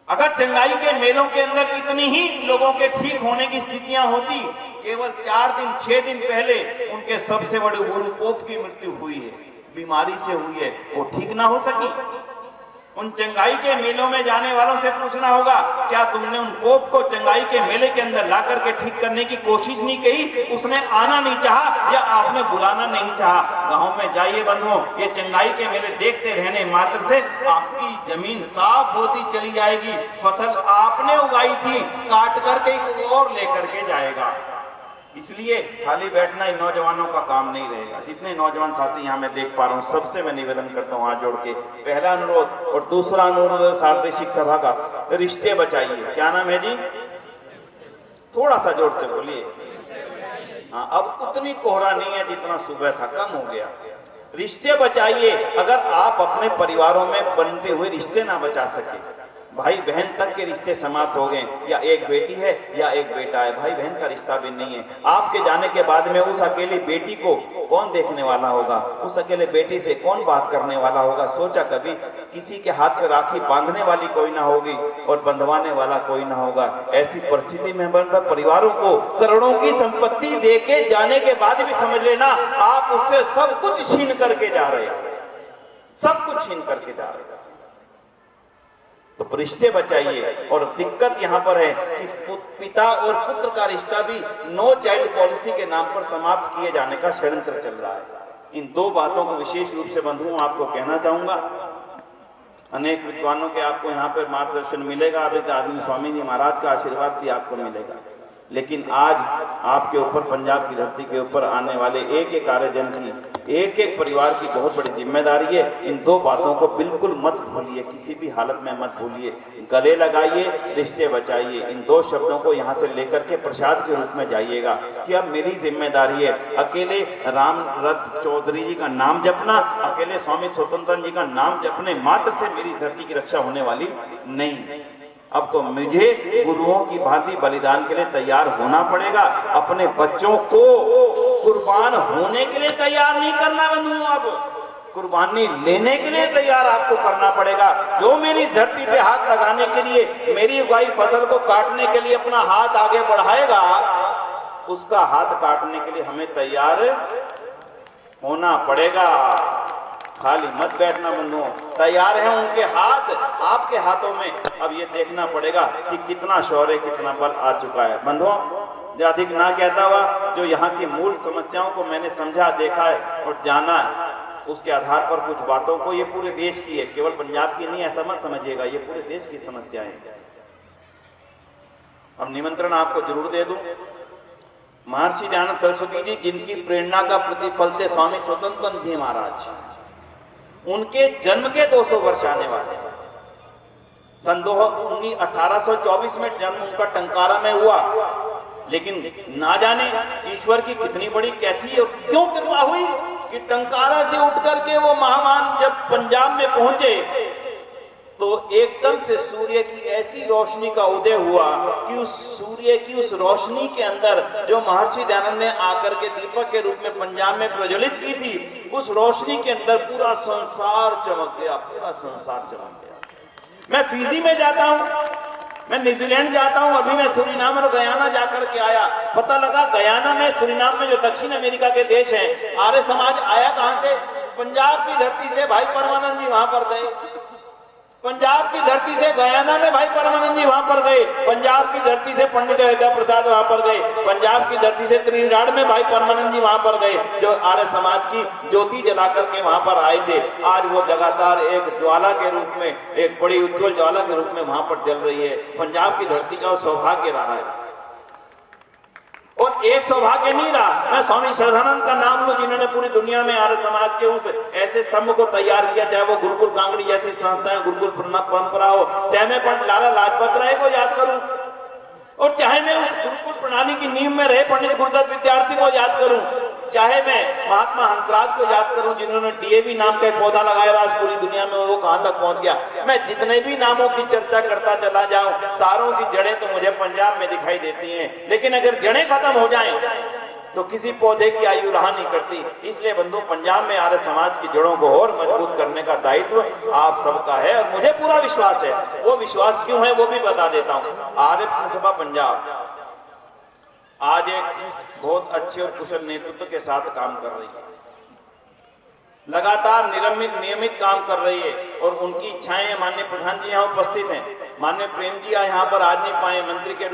S1: अगर चंगाई के मेलों के अंदर इतनी ही लोगों के ठीक होने की स्थितियां होती, केवल 4 दिन 6 दिन पहले उनके सबसे बड़े गुरु पोप की मृत्यु हुई है, बीमारी से हुई है, वो ठीक ना हो सकी। उन चंगाई के मेलों में जाने वालों से पूछना होगा, क्या तुमने उन पोप को चंगाई के मेले के अंदर ला करके ठीक करने की कोशिश नहीं की? उसने आना नहीं चाहा या आपने बुलाना नहीं चाहा? गांव में जाइए बंधुओं, ये चंगाई के मेले देखते रहने मात्र से आपकी जमीन साफ होती चली जाएगी। फसल आपने उगाई थी, काट करके कोई और लेकर के जाएगा। इसलिए खाली बैठना इन नौजवानों का काम नहीं रहेगा। जितने नौजवान साथी यहाँ मैं देख पा रहा हूँ, सबसे मैं निवेदन करता हूँ हाथ जोड़ के, पहला अनुरोध और दूसरा अनुरोध सारथी शिक्षक सभा का, रिश्ते बचाइए। क्या नाम है जी? थोड़ा सा जोर से बोलिए। हाँ, अब उतनी कोहरा नहीं है जितना सुबह था, कम हो गया। रिश्ते बचाइए। अगर आप अपने परिवारों में बनते हुए रिश्ते ना बचा सके, भाई बहन तक के रिश्ते समाप्त हो गए, या एक बेटी है या एक बेटा है, भाई बहन का रिश्ता भी नहीं है। आपके जाने के बाद में उस अकेली बेटी को कौन देखने वाला होगा? उस अकेले बेटी से कौन बात करने वाला होगा? सोचा कभी? किसी के हाथ में राखी बांधने वाली कोई ना होगी और बंधवाने वाला कोई ना होगा। ऐसी परिस्थिति में बनकर परिवारों को करोड़ों की संपत्ति दे के जाने के बाद भी समझ लेना, आप उससे सब कुछ छीन करके जा रहे हो, सब कुछ छीन करके जा रहे हो। तो रिश्ते बचाइए। और दिक्कत यहाँ पर है कि पिता और पुत्र का रिश्ता भी नो चाइल्ड पॉलिसी के नाम पर समाप्त किए जाने का षड्यंत्र चल रहा है। इन 2 बातों को विशेष रूप से बंधुओं आपको कहना चाहूंगा। अनेक विद्वानों के आपको यहाँ पर मार्गदर्शन मिलेगा, आदमी स्वामी जी महाराज का आशीर्वाद भी आपको मिलेगा। लेकिन आज आपके ऊपर, पंजाब की धरती के ऊपर आने वाले एक एक आर्यजन की, एक एक परिवार की बहुत बड़ी जिम्मेदारी है। इन दो बातों को बिल्कुल मत भूलिए, किसी भी हालत में मत भूलिए। गले लगाइए, रिश्ते बचाइए। इन दो शब्दों को यहाँ से लेकर के प्रसाद के रूप में जाइएगा कि अब मेरी जिम्मेदारी है। अकेले राम रथ चौधरी जी का नाम जपना, अकेले स्वामी स्वतंत्र जी का नाम जपने मात्र से मेरी धरती की रक्षा होने वाली नहीं। अब तो मुझे गुरुओं की भांति बलिदान के लिए तैयार होना पड़ेगा। अपने बच्चों को कुर्बान होने के लिए तैयार नहीं करना बंधुओं, अब कुर्बानी लेने के लिए तैयार आपको करना पड़ेगा। जो मेरी धरती पे हाथ लगाने के लिए, मेरी उगाई फसल को काटने के लिए अपना हाथ आगे बढ़ाएगा, उसका हाथ काटने के लिए हमें तैयार होना पड़ेगा। खाली मत बैठना बंधुओं, तैयार है उनके हाथ आपके हाथों में। अब ये देखना पड़ेगा कि कितना शौर्य, कितना बल आ चुका है बंधुओं। अधिक ना कहता हुआ, जो यहाँ की मूल समस्याओं को मैंने समझा, देखा है और जाना है, उसके आधार पर कुछ बातों को, ये पूरे देश की है, केवल पंजाब की नहीं, ऐसा मत समझिएगा, ये पूरे देश की समस्याएं हैं। अब निमंत्रण आपको जरूर दे दूं, महर्षि दयानंद सरस्वती जी, जिनकी प्रेरणा का प्रतिफल थे स्वामी स्वतंत्र जी महाराज, उनके जन्म के 200 वर्ष आने वाले हैं। सन 1824 में जन्म उनका टंकारा में हुआ, लेकिन ना जाने ईश्वर की कितनी बड़ी, कैसी और क्यों कृपा हुई कि टंकारा से उठ करके वो महामान जब पंजाब में पहुंचे तो एकदम से सूर्य की ऐसी रोशनी का उदय हुआ कि उस सूर्य की उस रोशनी के अंदर जो महर्षि दयानंद ने आकर के दीपक के रूप में पंजाब में प्रज्वलित की थी, उस रोशनी के अंदर पूरा संसार चमक गया, पूरा संसार चमक गया। मैं फिजी में जाता हूँ, मैं न्यूजीलैंड जाता हूँ, अभी मैं सूरीनाम और गयाना जाकर के आया, पता लगा गयाना में, सूरीनाम में जो दक्षिण अमेरिका के देश हैं, आर्य समाज आया कहां से? पंजाब की धरती से। भाई परमानंद जी वहां पर गए, पंजाब की धरती से गयाना में भाई परमानंद जी वहां पर गए, पंजाब की धरती से पंडित अयोध्या प्रसाद वहां पर गए, पंजाब की धरती से त्रिनाड में भाई परमानंद जी वहां पर गए, जो आर्य समाज की ज्योति जला करके वहां पर आए थे। आज वो लगातार एक ज्वाला के रूप में, एक बड़ी उज्जवल ज्वाला के रूप में वहां पर जल रही है। पंजाब की धरती का सौभाग्य रहा है, और एक सौभाग्य नहीं रहा। मैं स्वामी श्रद्धानंद का नाम लूं, जिन्होंने पूरी दुनिया में आर्य समाज के उस ऐसे स्तंभ को तैयार किया, चाहे वो गुरुकुल कांगड़ी जैसी संस्थाएं, गुरुकुल परंपरा हो, चाहे मैं पंडित लाला लाजपत राय को याद करूं, और चाहे मैं उस गुरुकुल प्रणाली की नींव में रहे पंडित गुरुदत्त विद्यार्थी को याद करूं, चाहे मैं महात्मा हंसराज को याद करूं, जिन्होंने डीएवी नाम का पौधा लगाया, आज पूरी दुनिया में वो कहां तक पहुंच गया। मैं जितने भी नामों की चर्चा करता चला जाऊं, सारों की जड़ें तो मुझे पंजाब में दिखाई देती हैं, लेकिन अगर जड़ें खत्म हो जाएं तो किसी पौधे की आयु रहा नहीं करती। इसलिए बंधु, पंजाब में आर्य समाज की जड़ों को और मजबूत करने का दायित्व आप सबका है, और मुझे पूरा विश्वास है। वो विश्वास क्यों है वो भी बता देता हूं। आर्य सभा पंजाब आज एक बहुत अच्छे और कुशल नेतृत्व के साथ काम कर रही है, लगातार नियमित काम कर रही है, और उनकी इच्छाएं, माननीय प्रधान जी यहाँ उपस्थित हैं, माननीय प्रेम जी यहाँ पर आज नहीं पाए, मंत्री के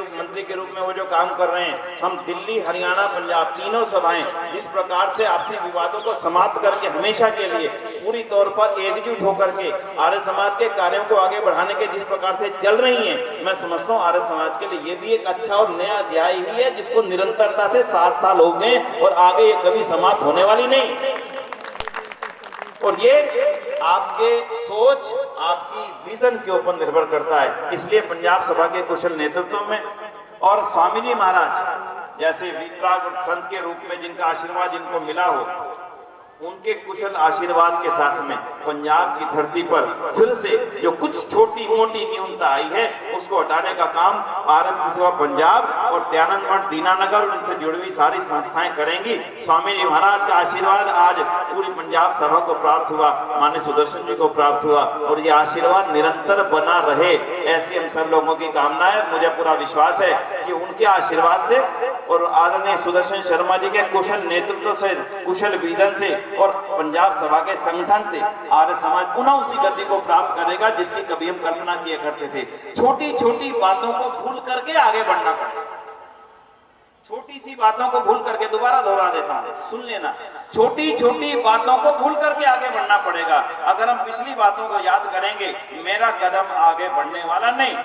S1: रूप में वो जो काम कर रहे हैं। हम दिल्ली, हरियाणा, पंजाब तीनों सभाएं जिस प्रकार से आपसी विवादों को समाप्त करके हमेशा के लिए पूरी तौर पर एकजुट होकर के आर्य समाज के कार्यों को आगे बढ़ाने के जिस प्रकार से चल रही हैं, मैं समझता हूँ आर्य समाज के लिए ये भी एक अच्छा और नया अध्याय ही है, जिसको निरंतरता से 7 साल हो गए और आगे ये कभी समाप्त होने वाली नहीं। और ये आपके सोच, आपकी विजन के ऊपर निर्भर करता है। इसलिए पंजाब सभा के कुशल नेतृत्व में, और स्वामी जी महाराज जैसे वीतराग और संत के रूप में जिनका आशीर्वाद जिनको मिला हो, उनके कुशल आशीर्वाद के साथ में पंजाब की धरती पर फिर से जो कुछ छोटी मोटी न्यूनता आई है, उसको हटाने का काम आर्य सेवा पंजाब और दयानंद मठ दीनानगर और उनसे जुड़ी हुई सारी संस्थाएं करेंगी। स्वामी जी महाराज का आशीर्वाद आज पूरी पंजाब सभा को प्राप्त हुआ, माननीय सुदर्शन जी को प्राप्त हुआ, और ये आशीर्वाद निरंतर बना रहे, ऐसी हम सब लोगों की कामना है। मुझे पूरा विश्वास है कि उनके आशीर्वाद से और आदरणीय सुदर्शन शर्मा जी के कुशल नेतृत्व से, कुशल विजन से और पंजाब सभा के संगठन से आर्य समाज पुनः उसी गति को प्राप्त करेगा जिसकी कभी हम कल्पना किया करते थे। छोटी छोटी बातों को भूल करके आगे बढ़ना पड़ेगा, छोटी सी बातों को भूल करके, दोबारा दोहरा देता हूं, सुन लेना, छोटी छोटी बातों को भूल करके आगे बढ़ना पड़ेगा। अगर हम पिछली बातों को याद करेंगे, मेरा कदम आगे बढ़ने वाला नहीं।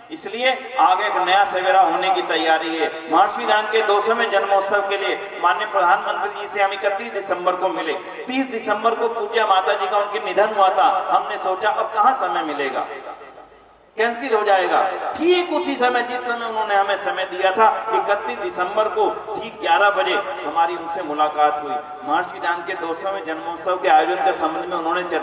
S1: इसलिए आगे एक नया सवेरा होने की तैयारी है। महर्षि दयानंद के 200वें जन्मोत्सव के लिए माननीय प्रधानमंत्री जी से हम 31 दिसंबर को मिले। 30 दिसंबर को पूज्य माता जी का उनके निधन हुआ था। हमने सोचा अब कहां समय मिलेगा, कैंसिल हो जाएगा। ठीक उसी समय जिस समय उन्होंने हमें समय दिया था 31 दिसंबर को ठीक 11 बजे हमारी उनसे मुलाकात हुई। महर्षि दयानंद के 200वें जन्मोत्सव के आयोजन के संबंध में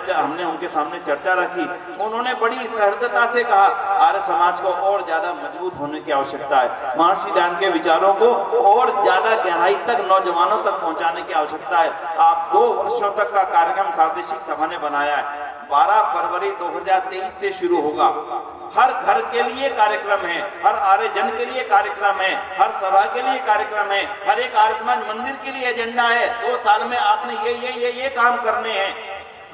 S1: हमने उनके सामने चर्चा रखी। उन्होंने बड़ी सहृदयता से कहा आर्य समाज को और ज्यादा मजबूत होने की आवश्यकता है, महर्षि दयानंद के विचारों को और ज्यादा गहराई तक नौजवानों तक पहुंचाने की आवश्यकता है। आप 2 वर्षों तक का कार्यक्रम सार्वदेशिक सभा ने बनाया है। 12 फरवरी 2023 से शुरू होगा। हर घर के लिए कार्यक्रम है, हर आर्य जन के लिए कार्यक्रम है, हर सभा के लिए कार्यक्रम है, हर एक आर्य समाज मंदिर के लिए एजेंडा है। 2 साल में आपने ये काम करने हैं।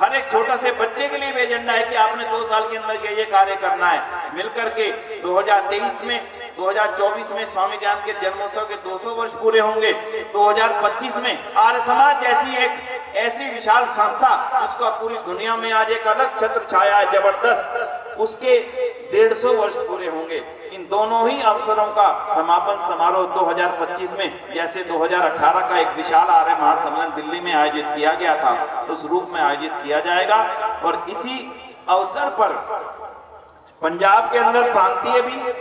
S1: हर एक छोटा से बच्चे के लिए भी एजेंडा है कि आपने 2 साल के अंदर ये कार्य करना है। मिलकर के 2023 में 2024 में स्वामी दयानंद के जन्मोत्सव के 200 वर्ष पूरे होंगे। 2025 में आर्य समाज जैसी एक ऐसी विशाल संस्था जिसका पूरी दुनिया में आज एक अलग छत्र छाया है जबरदस्त, उसके 150 वर्ष पूरे होंगे। इन दोनों ही अवसरों का समापन समारोह 2025 में जैसे 2018 का एक विशाल आर्य महासम्मेलन दिल्ली में आयोजित किया गया था उस रूप में आयोजित किया जाएगा। और इसी अवसर पर पंजाब के अंदर प्रांतीय भी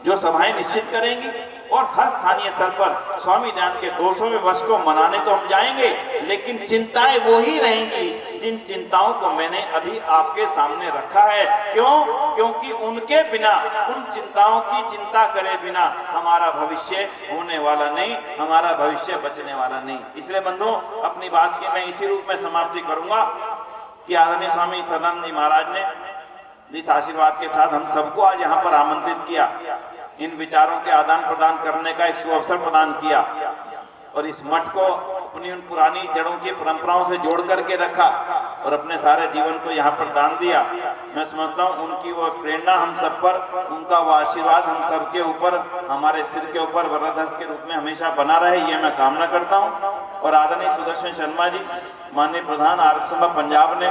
S1: जो सभाएं निश्चित करेंगी और हर स्थानीय स्तर पर स्वामी दयानंद के 200वें वर्ष को मनाने तो हम जाएंगे, लेकिन चिंताएं वो ही रहेंगी जिन चिंताओं को मैंने अभी आपके सामने रखा है। क्यों? क्योंकि उनके बिना, उन चिंताओं की चिंता करे बिना हमारा भविष्य होने वाला नहीं, हमारा भविष्य बचने वाला नहीं। इसलिए बंधुओं, अपनी बात की मैं इसी रूप में समाप्ति करूंगा कि आदरणीय स्वामी सदानंद जी महाराज ने जिस आशीर्वाद के साथ हम सबको आज यहाँ पर आमंत्रित किया, इन विचारों के आदान प्रदान करने का एक सुअवसर प्रदान किया और इस मठ को अपनी उन पुरानी जड़ों की परंपराओं से जोड़ करके रखा और अपने सारे जीवन को यहाँ पर दान दिया। मैं समझता हूँ उनकी वो प्रेरणा हम सब पर, उनका वो आशीर्वाद हम सब के ऊपर, हमारे सिर के ऊपर वरदहस्त के रूप में हमेशा बना रहे, ये मैं कामना करता हूँ। और आदरणीय सुदर्शन शर्मा जी, माननीय प्रधान आर्य सभा पंजाब ने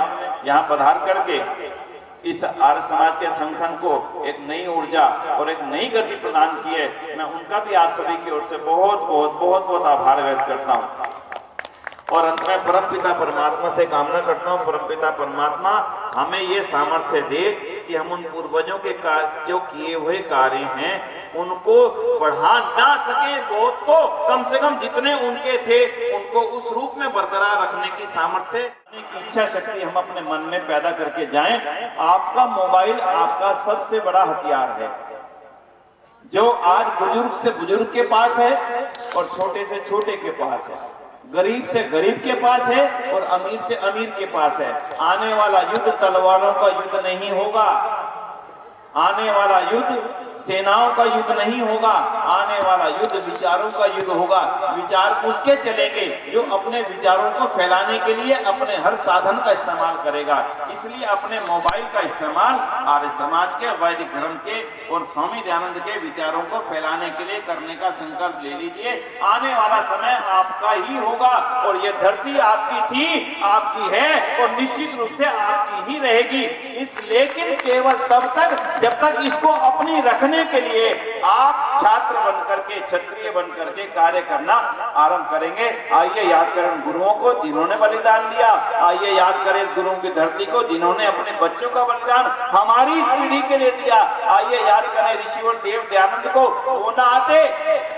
S1: यहाँ पधार करके इस आर्य समाज के संगठन को एक नई ऊर्जा और एक नई गति प्रदान की है। मैं उनका भी आप सभी की ओर से बहुत बहुत बहुत बहुत आभार व्यक्त करता हूँ। और अंत में परमपिता परमात्मा से कामना करता हूँ, परमपिता परमात्मा हमें ये सामर्थ्य दे कि हम उन पूर्वजों के जो किए हुए कार्य हैं उनको बढ़ा ना सके बहुत, तो कम से कम जितने उनके थे उनको उस रूप में बरकरार रखने की सामर्थ्य की इच्छा शक्ति हम अपने मन में पैदा करके जाएं। आपका मोबाइल आपका सबसे बड़ा हथियार है, जो आज बुजुर्ग से बुजुर्ग के पास है और छोटे से छोटे के पास है, गरीब से गरीब के पास है और अमीर से अमीर के पास है। आने वाला युद्ध तलवारों का युद्ध नहीं होगा, आने वाला युद्ध सेनाओं का युद्ध नहीं होगा, आने वाला युद्ध विचारों का युद्ध होगा। विचार उसके चलेंगे जो अपने विचारों को फैलाने के लिए अपने हर साधन का इस्तेमाल करेगा। इसलिए अपने मोबाइल का इस्तेमाल आर्य समाज के, वैदिक धर्म के और स्वामी दयानंद के विचारों को फैलाने के लिए करने का संकल्प ले लीजिए। आने वाला समय आपका ही होगा और ये धरती आपकी थी, आपकी है और निश्चित रूप से आपकी ही रहेगी। लेकिन केवल तब तक जब तक इसको अपनी रखने के लिए आप छात्र बनकर के, क्षत्रिय बनकर के कार्य करना आरंभ करेंगे। आइए याद करें गुरुओं को जिन्होंने बलिदान दिया, आइए याद करें इस गुरुओं की धरती को जिन्होंने अपने बच्चों का बलिदान हमारी इस पीढ़ी के लिए दिया। आइए याद करें ऋषिवर देव दयानंद को, वो ना आते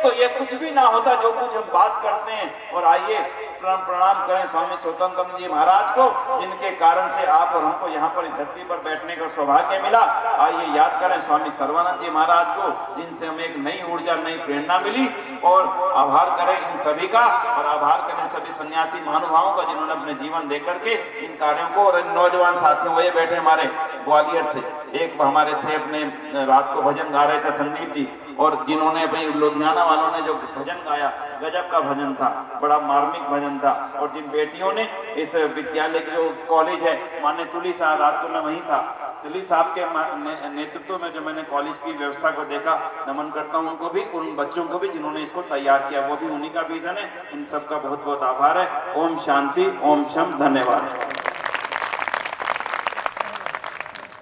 S1: तो ये कुछ भी ना होता जो कुछ हम बात करते हैं। और आइए प्रणाम करें स्वामी स्वतंत्र जी महाराज को, जिनके कारण से आप और हमको यहाँ पर इस धरती पर बैठने का सौभाग्य मिला। आइए याद करें स्वामी सर्वानंद जी महाराज को, जिनसे हमें एक नई ऊर्जा, नई प्रेरणा मिली। और आभार करें इन सभी का, और आभार करें सभी सन्यासी महानुभावों का जिन्होंने अपने जीवन दे करके इन कार्यों को, और नौजवान साथियों को, ये बैठे हमारे ग्वालियर से एक हमारे थे, अपने रात को भजन गा रहे थे संदीप जी, और जिन्होंने अपने लुधियाना वालों ने जो भजन गाया, गजब का भजन था, बड़ा मार्मिक भजन था। और जिन बेटियों ने इस विद्यालय की जो कॉलेज है, माननीय तुली साहब, रात को मैं वहीं था, तुली साहब के नेतृत्व में जो मैंने कॉलेज की व्यवस्था को देखा, नमन करता हूं उनको भी, उन बच्चों को भी जिन्होंने इसको तैयार किया, वो भी उन्हीं का विजन है। इन सबका बहुत बहुत आभार है। ओम शांति, ओम शम, धन्यवाद।